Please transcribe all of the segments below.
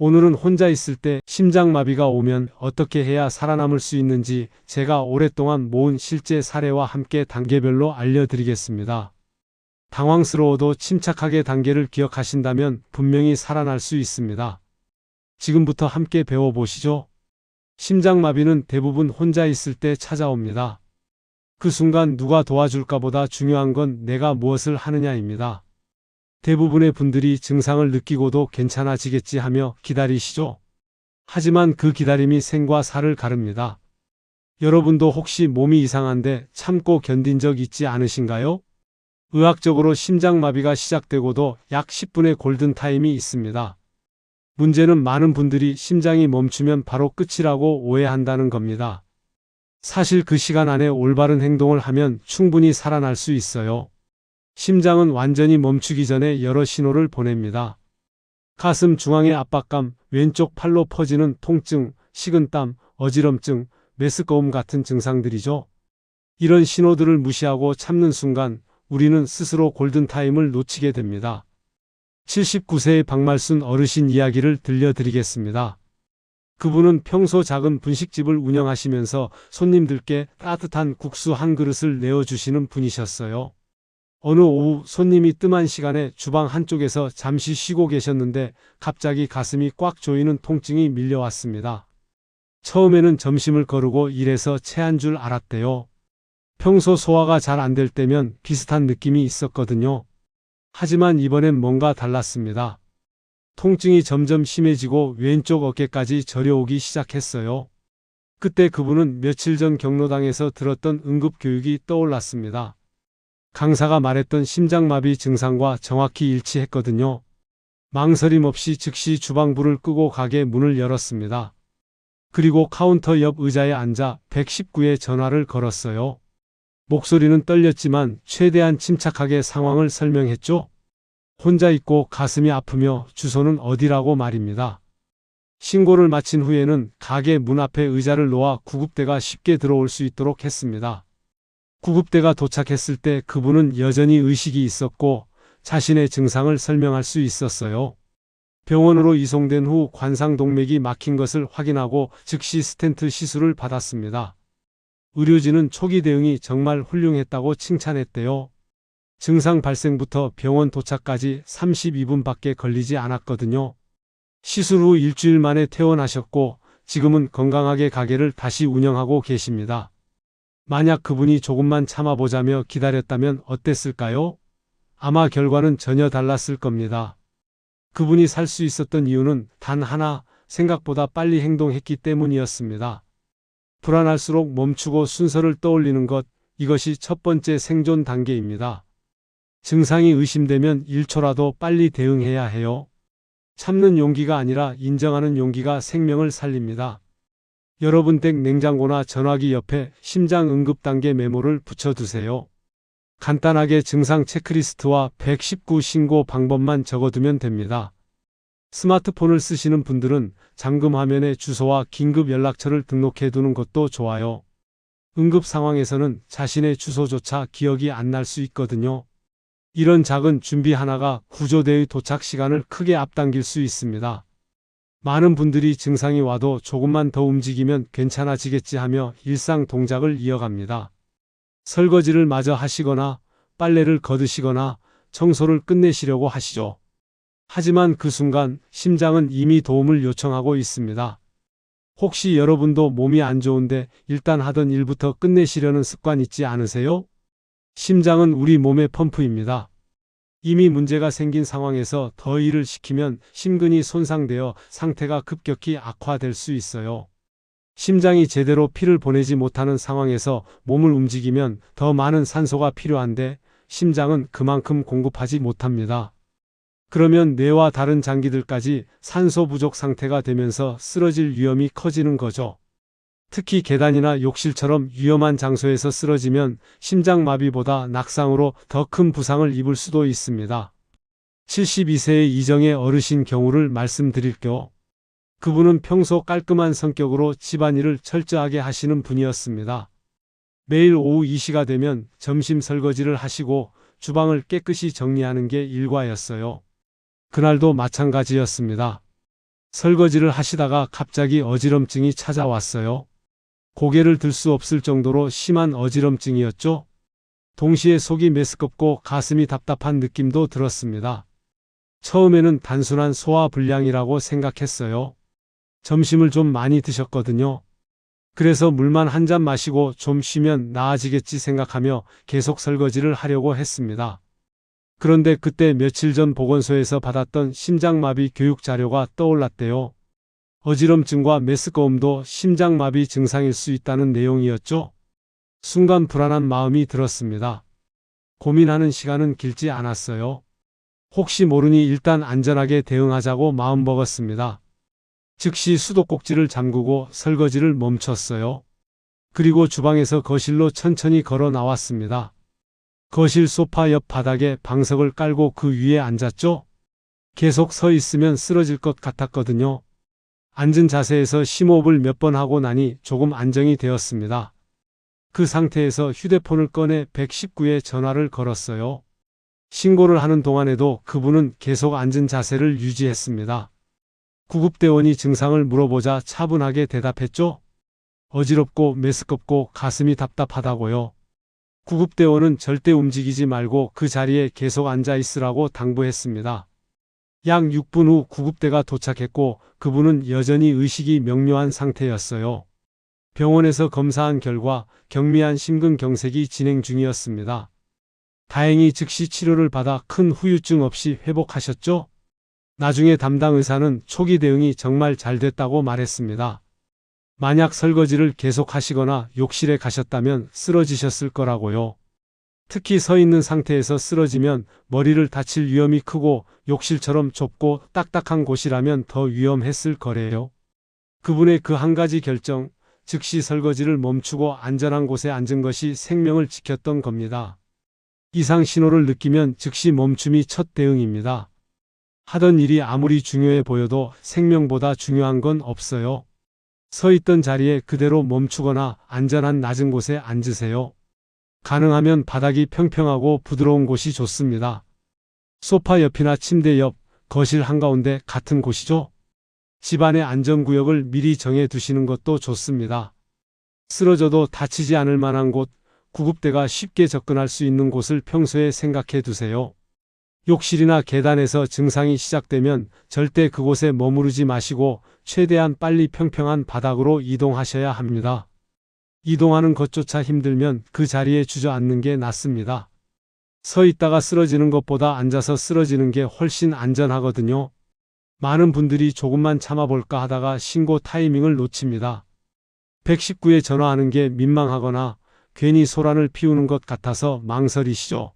오늘은 혼자 있을 때 심장마비가 오면 어떻게 해야 살아남을 수 있는지 제가 오랫동안 모은 실제 사례와 함께 단계별로 알려드리겠습니다. 당황스러워도 침착하게 단계를 기억하신다면 분명히 살아날 수 있습니다. 지금부터 함께 배워보시죠. 심장마비는 대부분 혼자 있을 때 찾아옵니다. 그 순간 누가 도와줄까 보다 중요한 건 내가 무엇을 하느냐입니다. 대부분의 분들이 증상을 느끼고도 괜찮아지겠지 하며 기다리시죠. 하지만 그 기다림이 생과 사를 가릅니다. 여러분도 혹시 몸이 이상한데 참고 견딘 적 있지 않으신가요? 의학적으로 심장마비가 시작되고도 약 10분의 골든타임이 있습니다. 문제는 많은 분들이 심장이 멈추면 바로 끝이라고 오해한다는 겁니다. 사실 그 시간 안에 올바른 행동을 하면 충분히 살아날 수 있어요. 심장은 완전히 멈추기 전에 여러 신호를 보냅니다. 가슴 중앙의 압박감, 왼쪽 팔로 퍼지는 통증, 식은땀, 어지럼증, 메스꺼움 같은 증상들이죠. 이런 신호들을 무시하고 참는 순간 우리는 스스로 골든타임을 놓치게 됩니다. 79세의 박말순 어르신 이야기를 들려드리겠습니다. 그분은 평소 작은 분식집을 운영하시면서 손님들께 따뜻한 국수 한 그릇을 내어주시는 분이셨어요. 어느 오후 손님이 뜸한 시간에 주방 한쪽에서 잠시 쉬고 계셨는데 갑자기 가슴이 꽉 조이는 통증이 밀려왔습니다. 처음에는 점심을 거르고 일해서 체한 줄 알았대요. 평소 소화가 잘 안 될 때면 비슷한 느낌이 있었거든요. 하지만 이번엔 뭔가 달랐습니다. 통증이 점점 심해지고 왼쪽 어깨까지 저려오기 시작했어요. 그때 그분은 며칠 전 경로당에서 들었던 응급교육이 떠올랐습니다. 강사가 말했던 심장마비 증상과 정확히 일치했거든요. 망설임 없이 즉시 주방불을 끄고 가게 문을 열었습니다. 그리고 카운터 옆 의자에 앉아 119에 전화를 걸었어요. 목소리는 떨렸지만 최대한 침착하게 상황을 설명했죠. 혼자 있고 가슴이 아프며 주소는 어디라고 말입니다. 신고를 마친 후에는 가게 문 앞에 의자를 놓아 구급대가 쉽게 들어올 수 있도록 했습니다. 구급대가 도착했을 때 그분은 여전히 의식이 있었고 자신의 증상을 설명할 수 있었어요. 병원으로 이송된 후 관상동맥이 막힌 것을 확인하고 즉시 스텐트 시술을 받았습니다. 의료진은 초기 대응이 정말 훌륭했다고 칭찬했대요. 증상 발생부터 병원 도착까지 32분밖에 걸리지 않았거든요. 시술 후 일주일 만에 퇴원하셨고 지금은 건강하게 가게를 다시 운영하고 계십니다. 만약 그분이 조금만 참아보자며 기다렸다면 어땠을까요? 아마 결과는 전혀 달랐을 겁니다. 그분이 살 수 있었던 이유는 단 하나, 생각보다 빨리 행동했기 때문이었습니다. 불안할수록 멈추고 순서를 떠올리는 것, 이것이 첫 번째 생존 단계입니다. 증상이 의심되면 1초라도 빨리 대응해야 해요. 참는 용기가 아니라 인정하는 용기가 생명을 살립니다. 여러분 댁 냉장고나 전화기 옆에 심장 응급 단계 메모를 붙여두세요. 간단하게 증상 체크리스트와 119 신고 방법만 적어두면 됩니다. 스마트폰을 쓰시는 분들은 잠금 화면에 주소와 긴급 연락처를 등록해두는 것도 좋아요. 응급 상황에서는 자신의 주소조차 기억이 안 날 수 있거든요. 이런 작은 준비 하나가 구조대의 도착 시간을 크게 앞당길 수 있습니다. 많은 분들이 증상이 와도 조금만 더 움직이면 괜찮아지겠지 하며 일상 동작을 이어갑니다. 설거지를 마저 하시거나 빨래를 거두시거나 청소를 끝내시려고 하시죠. 하지만 그 순간 심장은 이미 도움을 요청하고 있습니다. 혹시 여러분도 몸이 안 좋은데 일단 하던 일부터 끝내시려는 습관 있지 않으세요? 심장은 우리 몸의 펌프입니다. 이미 문제가 생긴 상황에서 더 일을 시키면 심근이 손상되어 상태가 급격히 악화될 수 있어요. 심장이 제대로 피를 보내지 못하는 상황에서 몸을 움직이면 더 많은 산소가 필요한데 심장은 그만큼 공급하지 못합니다. 그러면 뇌와 다른 장기들까지 산소 부족 상태가 되면서 쓰러질 위험이 커지는 거죠. 특히 계단이나 욕실처럼 위험한 장소에서 쓰러지면 심장마비보다 낙상으로 더 큰 부상을 입을 수도 있습니다. 72세의 이정의 어르신 경우를 말씀드릴게요. 그분은 평소 깔끔한 성격으로 집안일을 철저하게 하시는 분이었습니다. 매일 오후 이 시가 되면 점심 설거지를 하시고 주방을 깨끗이 정리하는 게 일과였어요. 그날도 마찬가지였습니다. 설거지를 하시다가 갑자기 어지럼증이 찾아왔어요. 고개를 들 수 없을 정도로 심한 어지럼증이었죠. 동시에 속이 메스껍고 가슴이 답답한 느낌도 들었습니다. 처음에는 단순한 소화불량이라고 생각했어요. 점심을 좀 많이 드셨거든요. 그래서 물만 한 잔 마시고 좀 쉬면 나아지겠지 생각하며 계속 설거지를 하려고 했습니다. 그런데 그때 며칠 전 보건소에서 받았던 심장마비 교육 자료가 떠올랐대요. 어지럼증과 메스꺼움도 심장마비 증상일 수 있다는 내용이었죠. 순간 불안한 마음이 들었습니다. 고민하는 시간은 길지 않았어요. 혹시 모르니 일단 안전하게 대응하자고 마음먹었습니다. 즉시 수도꼭지를 잠그고 설거지를 멈췄어요. 그리고 주방에서 거실로 천천히 걸어 나왔습니다. 거실 소파 옆 바닥에 방석을 깔고 그 위에 앉았죠. 계속 서 있으면 쓰러질 것 같았거든요. 앉은 자세에서 심호흡을 몇 번 하고 나니 조금 안정이 되었습니다. 그 상태에서 휴대폰을 꺼내 119에 전화를 걸었어요. 신고를 하는 동안에도 그분은 계속 앉은 자세를 유지했습니다. 구급대원이 증상을 물어보자 차분하게 대답했죠. 어지럽고 메스껍고 가슴이 답답하다고요. 구급대원은 절대 움직이지 말고 그 자리에 계속 앉아 있으라고 당부했습니다. 약 6분 후 구급대가 도착했고 그분은 여전히 의식이 명료한 상태였어요. 병원에서 검사한 결과 경미한 심근경색이 진행 중이었습니다. 다행히 즉시 치료를 받아 큰 후유증 없이 회복하셨죠? 나중에 담당 의사는 초기 대응이 정말 잘 됐다고 말했습니다. 만약 설거지를 계속 하시거나 욕실에 가셨다면 쓰러지셨을 거라고요. 특히 서 있는 상태에서 쓰러지면 머리를 다칠 위험이 크고 욕실처럼 좁고 딱딱한 곳이라면 더 위험했을 거래요. 그분의 그 한 가지 결정, 즉시 설거지를 멈추고 안전한 곳에 앉은 것이 생명을 지켰던 겁니다. 이상 신호를 느끼면 즉시 멈춤이 첫 대응입니다. 하던 일이 아무리 중요해 보여도 생명보다 중요한 건 없어요. 서 있던 자리에 그대로 멈추거나 안전한 낮은 곳에 앉으세요. 가능하면 바닥이 평평하고 부드러운 곳이 좋습니다. 소파 옆이나 침대 옆, 거실 한가운데 같은 곳이죠. 집안의 안전구역을 미리 정해 두시는 것도 좋습니다. 쓰러져도 다치지 않을 만한 곳, 구급대가 쉽게 접근할 수 있는 곳을 평소에 생각해 두세요. 욕실이나 계단에서 증상이 시작되면 절대 그곳에 머무르지 마시고 최대한 빨리 평평한 바닥으로 이동하셔야 합니다. 이동하는 것조차 힘들면 그 자리에 주저앉는 게 낫습니다. 서 있다가 쓰러지는 것보다 앉아서 쓰러지는 게 훨씬 안전하거든요. 많은 분들이 조금만 참아볼까 하다가 신고 타이밍을 놓칩니다. 119에 전화하는 게 민망하거나 괜히 소란을 피우는 것 같아서 망설이시죠.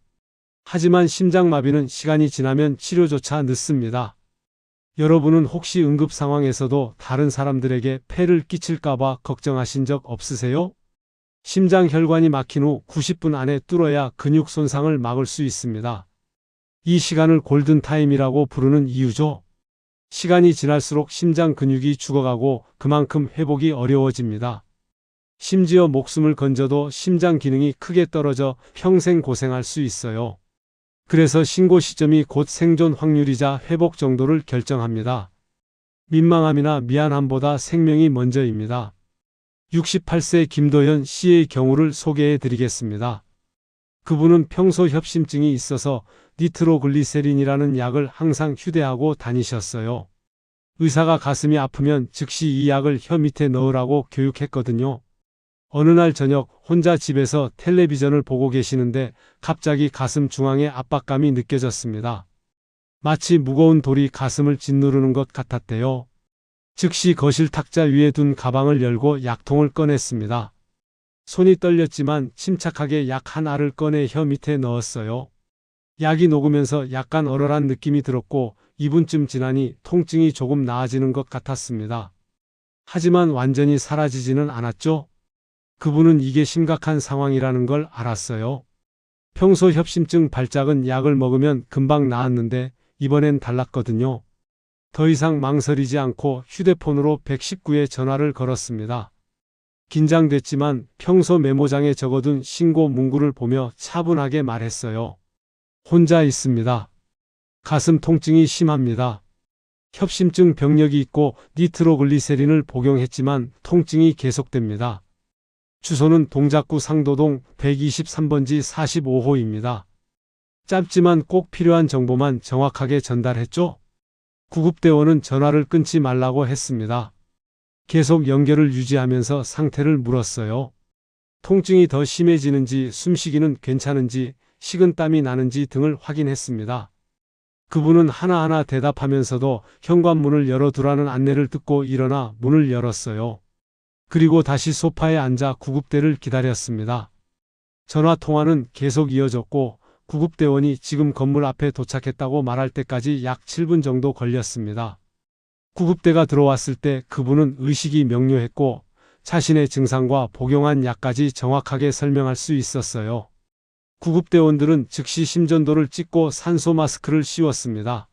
하지만 심장마비는 시간이 지나면 치료조차 늦습니다. 여러분은 혹시 응급 상황에서도 다른 사람들에게 폐를 끼칠까봐 걱정하신 적 없으세요? 심장 혈관이 막힌 후 90분 안에 뚫어야 근육 손상을 막을 수 있습니다. 이 시간을 골든타임이라고 부르는 이유죠. 시간이 지날수록 심장 근육이 죽어가고 그만큼 회복이 어려워집니다. 심지어 목숨을 건져도 심장 기능이 크게 떨어져 평생 고생할 수 있어요. 그래서 신고 시점이 곧 생존 확률이자 회복 정도를 결정합니다. 민망함이나 미안함보다 생명이 먼저입니다. 68세 김도현 씨의 경우를 소개해 드리겠습니다. 그분은 평소 협심증이 있어서 니트로글리세린이라는 약을 항상 휴대하고 다니셨어요. 의사가 가슴이 아프면 즉시 이 약을 혀 밑에 넣으라고 교육했거든요. 어느 날 저녁 혼자 집에서 텔레비전을 보고 계시는데 갑자기 가슴 중앙에 압박감이 느껴졌습니다. 마치 무거운 돌이 가슴을 짓누르는 것 같았대요. 즉시 거실 탁자 위에 둔 가방을 열고 약통을 꺼냈습니다. 손이 떨렸지만 침착하게 약 한 알을 꺼내 혀 밑에 넣었어요. 약이 녹으면서 약간 얼얼한 느낌이 들었고 2분쯤 지나니 통증이 조금 나아지는 것 같았습니다. 하지만 완전히 사라지지는 않았죠. 그분은 이게 심각한 상황이라는 걸 알았어요. 평소 협심증 발작은 약을 먹으면 금방 나았는데 이번엔 달랐거든요. 더 이상 망설이지 않고 휴대폰으로 119에 전화를 걸었습니다. 긴장됐지만 평소 메모장에 적어둔 신고 문구를 보며 차분하게 말했어요. 혼자 있습니다. 가슴 통증이 심합니다. 협심증 병력이 있고 니트로글리세린을 복용했지만 통증이 계속됩니다. 주소는 동작구 상도동 123번지 45호입니다. 짧지만 꼭 필요한 정보만 정확하게 전달했죠? 구급대원은 전화를 끊지 말라고 했습니다. 계속 연결을 유지하면서 상태를 물었어요. 통증이 더 심해지는지, 숨쉬기는 괜찮은지, 식은땀이 나는지 등을 확인했습니다. 그분은 하나하나 대답하면서도 현관문을 열어두라는 안내를 듣고 일어나 문을 열었어요. 그리고 다시 소파에 앉아 구급대를 기다렸습니다. 전화통화는 계속 이어졌고 구급대원이 지금 건물 앞에 도착했다고 말할 때까지 약 7분 정도 걸렸습니다. 구급대가 들어왔을 때 그분은 의식이 명료했고 자신의 증상과 복용한 약까지 정확하게 설명할 수 있었어요. 구급대원들은 즉시 심전도를 찍고 산소 마스크를 씌웠습니다.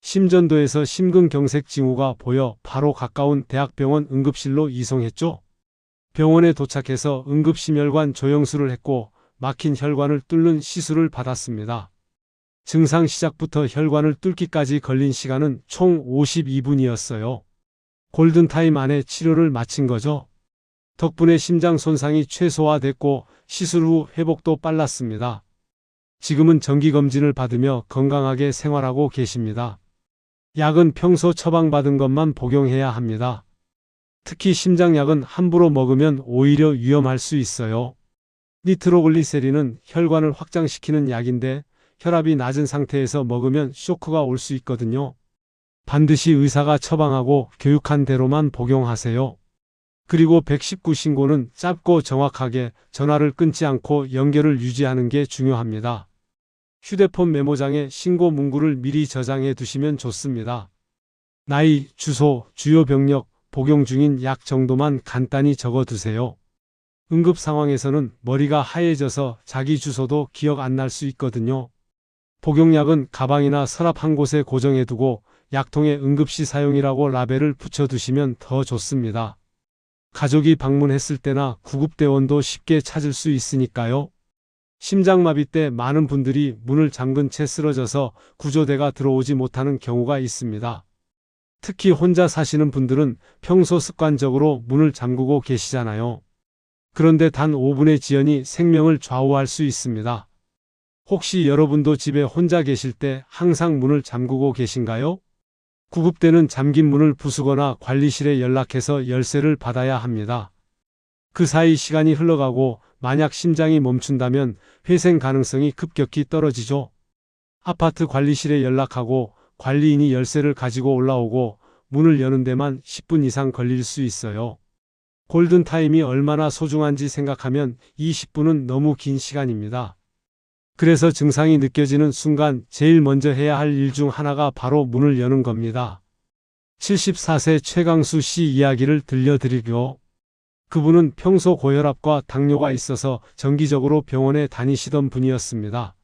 심전도에서 심근경색 징후가 보여 바로 가까운 대학병원 응급실로 이송했죠. 병원에 도착해서 응급심혈관 조영술을 했고 막힌 혈관을 뚫는 시술을 받았습니다. 증상 시작부터 혈관을 뚫기까지 걸린 시간은 총 52분이었어요. 골든타임 안에 치료를 마친 거죠. 덕분에 심장 손상이 최소화됐고 시술 후 회복도 빨랐습니다. 지금은 정기검진을 받으며 건강하게 생활하고 계십니다. 약은 평소 처방받은 것만 복용해야 합니다. 특히 심장약은 함부로 먹으면 오히려 위험할 수 있어요. 니트로글리세린은 혈관을 확장시키는 약인데 혈압이 낮은 상태에서 먹으면 쇼크가 올 수 있거든요. 반드시 의사가 처방하고 교육한 대로만 복용하세요. 그리고 119 신고는 짧고 정확하게 전화를 끊지 않고 연결을 유지하는 게 중요합니다. 휴대폰 메모장에 신고 문구를 미리 저장해 두시면 좋습니다. 나이, 주소, 주요 병력, 복용 중인 약 정도만 간단히 적어 두세요. 응급 상황에서는 머리가 하얘져서 자기 주소도 기억 안 날 수 있거든요. 복용약은 가방이나 서랍 한 곳에 고정해 두고 약통에 응급시 사용이라고 라벨을 붙여 두시면 더 좋습니다. 가족이 방문했을 때나 구급대원도 쉽게 찾을 수 있으니까요. 심장마비 때 많은 분들이 문을 잠근 채 쓰러져서 구조대가 들어오지 못하는 경우가 있습니다. 특히 혼자 사시는 분들은 평소 습관적으로 문을 잠그고 계시잖아요. 그런데 단 5분의 지연이 생명을 좌우할 수 있습니다. 혹시 여러분도 집에 혼자 계실 때 항상 문을 잠그고 계신가요? 구급대는 잠긴 문을 부수거나 관리실에 연락해서 열쇠를 받아야 합니다. 그 사이 시간이 흘러가고 만약 심장이 멈춘다면 회생 가능성이 급격히 떨어지죠. 아파트 관리실에 연락하고 관리인이 열쇠를 가지고 올라오고 문을 여는 데만 10분 이상 걸릴 수 있어요. 골든타임이 얼마나 소중한지 생각하면 20분은 너무 긴 시간입니다. 그래서 증상이 느껴지는 순간 제일 먼저 해야 할 일 중 하나가 바로 문을 여는 겁니다. 74세 최강수 씨 이야기를 들려드리고, 그분은 평소 고혈압과 당뇨가 있어서 정기적으로 병원에 다니시던 분이었습니다.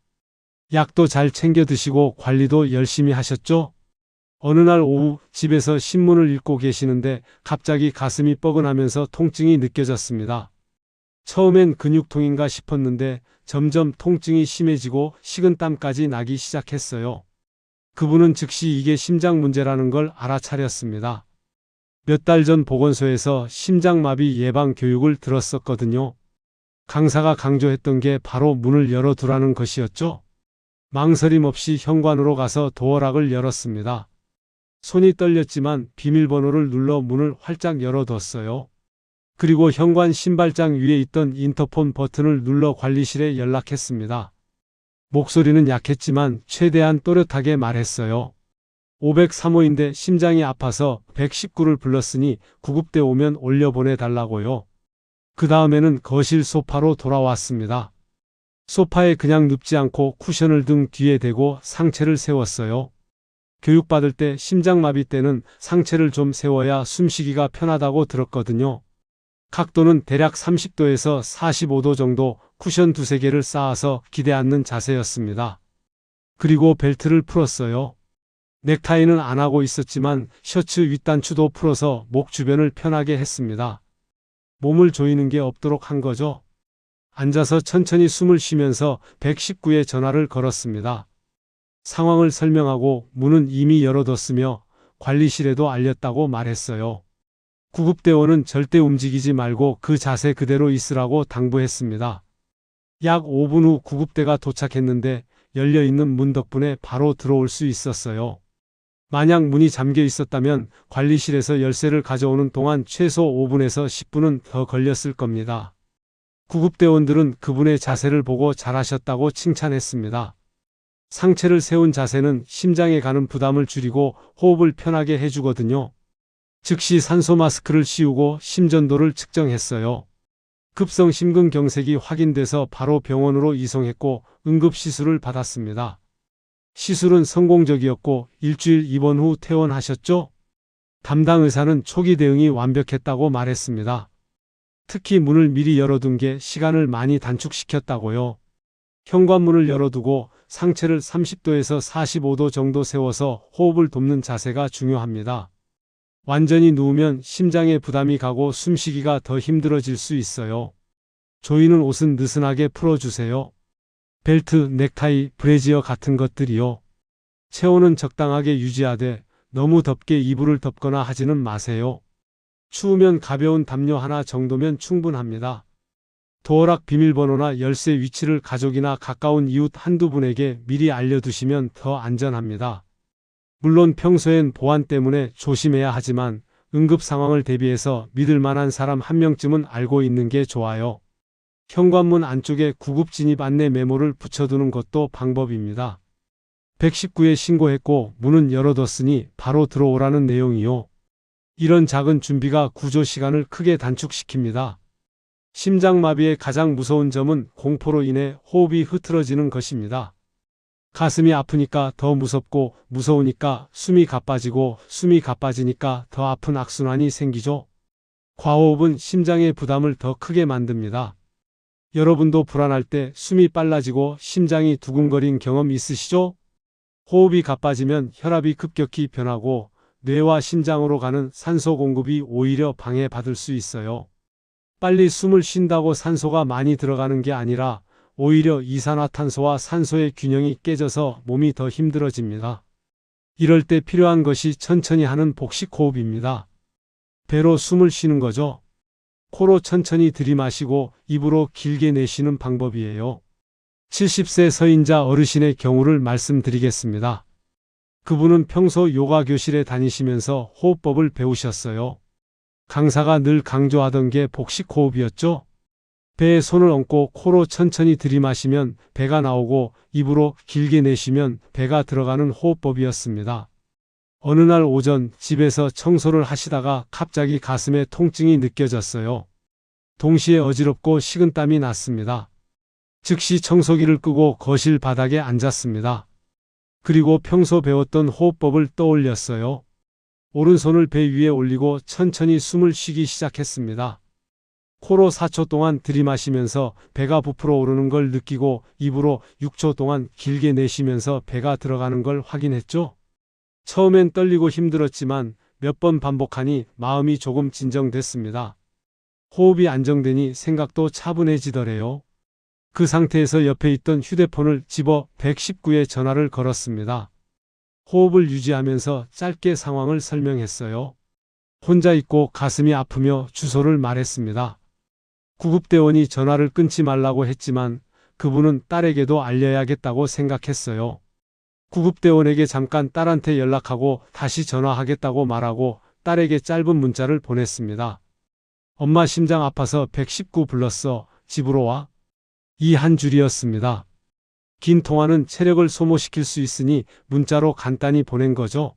약도 잘 챙겨 드시고 관리도 열심히 하셨죠? 어느 날 오후 집에서 신문을 읽고 계시는데 갑자기 가슴이 뻐근하면서 통증이 느껴졌습니다. 처음엔 근육통인가 싶었는데 점점 통증이 심해지고 식은땀까지 나기 시작했어요. 그분은 즉시 이게 심장 문제라는 걸 알아차렸습니다. 몇 달 전 보건소에서 심장마비 예방 교육을 들었었거든요. 강사가 강조했던 게 바로 문을 열어두라는 것이었죠. 망설임 없이 현관으로 가서 도어락을 열었습니다. 손이 떨렸지만 비밀번호를 눌러 문을 활짝 열어뒀어요. 그리고 현관 신발장 위에 있던 인터폰 버튼을 눌러 관리실에 연락했습니다. 목소리는 약했지만 최대한 또렷하게 말했어요. 503호인데 심장이 아파서 119를 불렀으니 구급대 오면 올려보내달라고요. 그 다음에는 거실 소파로 돌아왔습니다. 소파에 그냥 눕지 않고 쿠션을 등 뒤에 대고 상체를 세웠어요. 교육받을 때 심장마비 때는 상체를 좀 세워야 숨쉬기가 편하다고 들었거든요. 각도는 대략 30도에서 45도 정도 쿠션 두세 개를 쌓아서 기대 앉는 자세였습니다. 그리고 벨트를 풀었어요. 넥타이는 안 하고 있었지만 셔츠 윗단추도 풀어서 목 주변을 편하게 했습니다. 몸을 조이는 게 없도록 한 거죠. 앉아서 천천히 숨을 쉬면서 119에 전화를 걸었습니다. 상황을 설명하고 문은 이미 열어뒀으며 관리실에도 알렸다고 말했어요. 구급대원은 절대 움직이지 말고 그 자세 그대로 있으라고 당부했습니다. 약 5분 후 구급대가 도착했는데 열려있는 문 덕분에 바로 들어올 수 있었어요. 만약 문이 잠겨 있었다면 관리실에서 열쇠를 가져오는 동안 최소 5분에서 10분은 더 걸렸을 겁니다. 구급대원들은 그분의 자세를 보고 잘하셨다고 칭찬했습니다. 상체를 세운 자세는 심장에 가는 부담을 줄이고 호흡을 편하게 해주거든요. 즉시 산소 마스크를 씌우고 심전도를 측정했어요. 급성 심근경색이 확인돼서 바로 병원으로 이송했고 응급시술을 받았습니다. 시술은 성공적이었고 일주일 입원 후 퇴원하셨죠? 담당 의사는 초기 대응이 완벽했다고 말했습니다. 특히 문을 미리 열어둔 게 시간을 많이 단축시켰다고요. 현관문을 열어두고 상체를 30도에서 45도 정도 세워서 호흡을 돕는 자세가 중요합니다. 완전히 누우면 심장에 부담이 가고 숨쉬기가 더 힘들어질 수 있어요. 조이는 옷은 느슨하게 풀어주세요. 벨트, 넥타이, 브래지어 같은 것들이요. 체온은 적당하게 유지하되 너무 덥게 이불을 덮거나 하지는 마세요. 추우면 가벼운 담요 하나 정도면 충분합니다. 도어락 비밀번호나 열쇠 위치를 가족이나 가까운 이웃 한두 분에게 미리 알려두시면 더 안전합니다. 물론 평소엔 보안 때문에 조심해야 하지만 응급 상황을 대비해서 믿을 만한 사람 한 명쯤은 알고 있는 게 좋아요. 현관문 안쪽에 구급 진입 안내 메모를 붙여두는 것도 방법입니다. 119에 신고했고 문은 열어뒀으니 바로 들어오라는 내용이요. 이런 작은 준비가 구조 시간을 크게 단축시킵니다. 심장마비의 가장 무서운 점은 공포로 인해 호흡이 흐트러지는 것입니다. 가슴이 아프니까 더 무섭고 무서우니까 숨이 가빠지고 숨이 가빠지니까 더 아픈 악순환이 생기죠. 과호흡은 심장의 부담을 더 크게 만듭니다. 여러분도 불안할 때 숨이 빨라지고 심장이 두근거린 경험 있으시죠? 호흡이 가빠지면 혈압이 급격히 변하고 뇌와 심장으로 가는 산소 공급이 오히려 방해받을 수 있어요. 빨리 숨을 쉰다고 산소가 많이 들어가는 게 아니라 오히려 이산화탄소와 산소의 균형이 깨져서 몸이 더 힘들어집니다. 이럴 때 필요한 것이 천천히 하는 복식 호흡입니다. 배로 숨을 쉬는 거죠. 코로 천천히 들이마시고 입으로 길게 내쉬는 방법이에요. 70세 서인자 어르신의 경우를 말씀드리겠습니다. 그분은 평소 요가 교실에 다니시면서 호흡법을 배우셨어요. 강사가 늘 강조하던 게 복식 호흡이었죠. 배에 손을 얹고 코로 천천히 들이마시면 배가 나오고 입으로 길게 내쉬면 배가 들어가는 호흡법이었습니다. 어느 날 오전 집에서 청소를 하시다가 갑자기 가슴에 통증이 느껴졌어요. 동시에 어지럽고 식은땀이 났습니다. 즉시 청소기를 끄고 거실 바닥에 앉았습니다. 그리고 평소 배웠던 호흡법을 떠올렸어요. 오른손을 배 위에 올리고 천천히 숨을 쉬기 시작했습니다. 코로 4초 동안 들이마시면서 배가 부풀어 오르는 걸 느끼고 입으로 6초 동안 길게 내쉬면서 배가 들어가는 걸 확인했죠. 처음엔 떨리고 힘들었지만 몇 번 반복하니 마음이 조금 진정됐습니다. 호흡이 안정되니 생각도 차분해지더래요. 그 상태에서 옆에 있던 휴대폰을 집어 119에 전화를 걸었습니다. 호흡을 유지하면서 짧게 상황을 설명했어요. 혼자 있고 가슴이 아프며 주소를 말했습니다. 구급대원이 전화를 끊지 말라고 했지만 그분은 딸에게도 알려야겠다고 생각했어요. 구급대원에게 잠깐 딸한테 연락하고 다시 전화하겠다고 말하고 딸에게 짧은 문자를 보냈습니다. 엄마 심장 아파서 119 불렀어. 집으로 와. 이 한 줄이었습니다. 긴 통화는 체력을 소모시킬 수 있으니 문자로 간단히 보낸 거죠.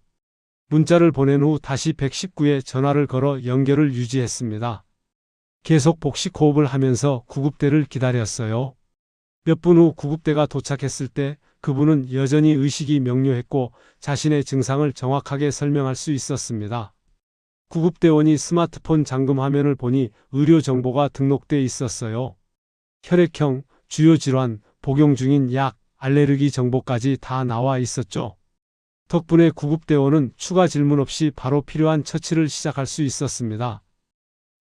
문자를 보낸 후 다시 119에 전화를 걸어 연결을 유지했습니다. 계속 복식 호흡을 하면서 구급대를 기다렸어요. 몇 분 후 구급대가 도착했을 때 그분은 여전히 의식이 명료했고 자신의 증상을 정확하게 설명할 수 있었습니다. 구급대원이 스마트폰 잠금 화면을 보니 의료 정보가 등록돼 있었어요. 혈액형, 주요 질환, 복용 중인 약, 알레르기 정보까지 다 나와 있었죠. 덕분에 구급대원은 추가 질문 없이 바로 필요한 처치를 시작할 수 있었습니다.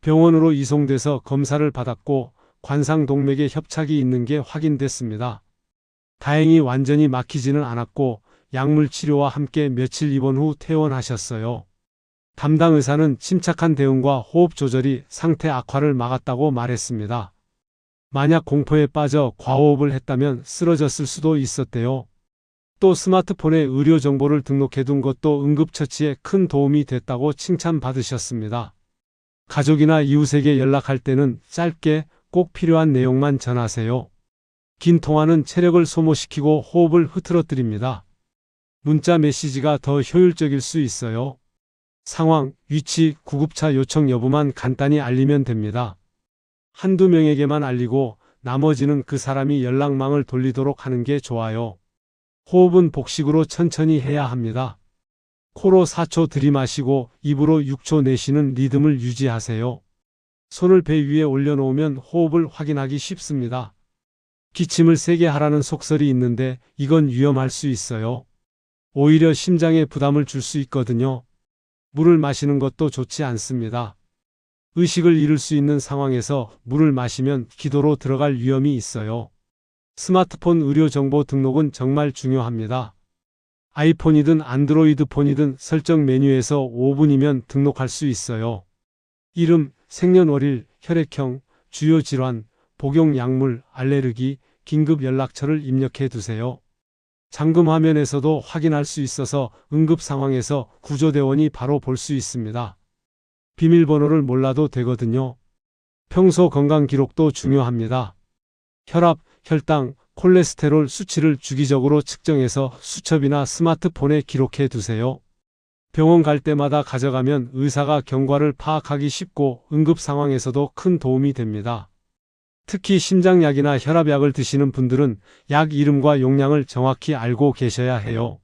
병원으로 이송돼서 검사를 받았고 관상동맥에 협착이 있는 게 확인됐습니다. 다행히 완전히 막히지는 않았고 약물 치료와 함께 며칠 입원 후 퇴원하셨어요. 담당 의사는 침착한 대응과 호흡 조절이 상태 악화를 막았다고 말했습니다. 만약 공포에 빠져 과호흡을 했다면 쓰러졌을 수도 있었대요. 또 스마트폰에 의료 정보를 등록해둔 것도 응급처치에 큰 도움이 됐다고 칭찬받으셨습니다. 가족이나 이웃에게 연락할 때는 짧게 꼭 필요한 내용만 전하세요. 긴 통화는 체력을 소모시키고 호흡을 흐트러뜨립니다. 문자 메시지가 더 효율적일 수 있어요. 상황, 위치, 구급차 요청 여부만 간단히 알리면 됩니다. 한두 명에게만 알리고 나머지는 그 사람이 연락망을 돌리도록 하는 게 좋아요. 호흡은 복식으로 천천히 해야 합니다. 코로 4초 들이마시고 입으로 6초 내쉬는 리듬을 유지하세요. 손을 배 위에 올려놓으면 호흡을 확인하기 쉽습니다. 기침을 세게 하라는 속설이 있는데 이건 위험할 수 있어요. 오히려 심장에 부담을 줄 수 있거든요. 물을 마시는 것도 좋지 않습니다. 의식을 잃을 수 있는 상황에서 물을 마시면 기도로 들어갈 위험이 있어요. 스마트폰 의료 정보 등록은 정말 중요합니다. 아이폰이든 안드로이드 폰이든 설정 메뉴에서 5분이면 등록할 수 있어요. 이름, 생년월일, 혈액형, 주요 질환, 복용 약물, 알레르기, 긴급 연락처를 입력해 두세요. 잠금 화면에서도 확인할 수 있어서 응급 상황에서 구조대원이 바로 볼 수 있습니다. 비밀번호를 몰라도 되거든요. 평소 건강 기록도 중요합니다. 혈압, 혈당, 콜레스테롤 수치를 주기적으로 측정해서 수첩이나 스마트폰에 기록해 두세요. 병원 갈 때마다 가져가면 의사가 경과를 파악하기 쉽고 응급 상황에서도 큰 도움이 됩니다. 특히 심장약이나 혈압약을 드시는 분들은 약 이름과 용량을 정확히 알고 계셔야 해요.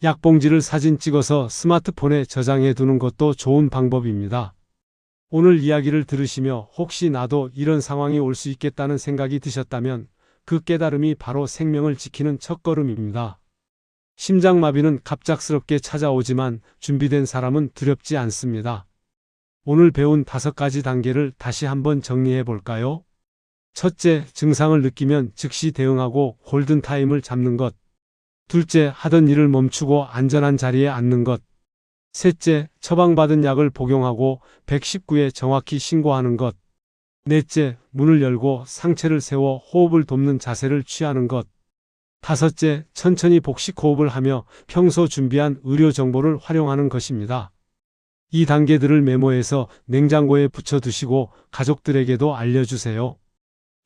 약봉지를 사진 찍어서 스마트폰에 저장해 두는 것도 좋은 방법입니다. 오늘 이야기를 들으시며 혹시 나도 이런 상황이 올 수 있겠다는 생각이 드셨다면 그 깨달음이 바로 생명을 지키는 첫걸음입니다. 심장마비는 갑작스럽게 찾아오지만 준비된 사람은 두렵지 않습니다. 오늘 배운 5가지 단계를 다시 한번 정리해 볼까요? 첫째, 증상을 느끼면 즉시 대응하고 골든타임을 잡는 것. 둘째, 하던 일을 멈추고 안전한 자리에 앉는 것. 셋째, 처방받은 약을 복용하고 119에 정확히 신고하는 것. 넷째, 문을 열고 상체를 세워 호흡을 돕는 자세를 취하는 것. 다섯째, 천천히 복식 호흡을 하며 평소 준비한 의료 정보를 활용하는 것입니다. 이 단계들을 메모해서 냉장고에 붙여두시고 가족들에게도 알려주세요.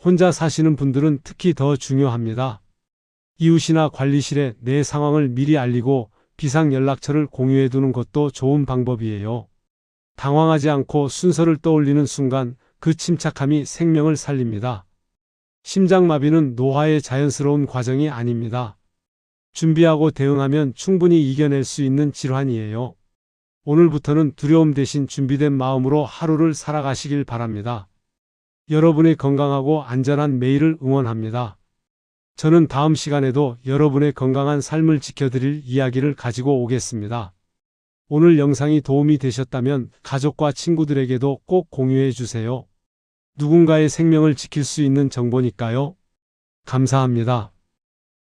혼자 사시는 분들은 특히 더 중요합니다. 이웃이나 관리실에 내 상황을 미리 알리고 비상연락처를 공유해 두는 것도 좋은 방법이에요. 당황하지 않고 순서를 떠올리는 순간 그 침착함이 생명을 살립니다. 심장마비는 노화의 자연스러운 과정이 아닙니다. 준비하고 대응하면 충분히 이겨낼 수 있는 질환이에요. 오늘부터는 두려움 대신 준비된 마음으로 하루를 살아가시길 바랍니다. 여러분의 건강하고 안전한 매일을 응원합니다. 저는 다음 시간에도 여러분의 건강한 삶을 지켜드릴 이야기를 가지고 오겠습니다. 오늘 영상이 도움이 되셨다면 가족과 친구들에게도 꼭 공유해 주세요. 누군가의 생명을 지킬 수 있는 정보니까요. 감사합니다.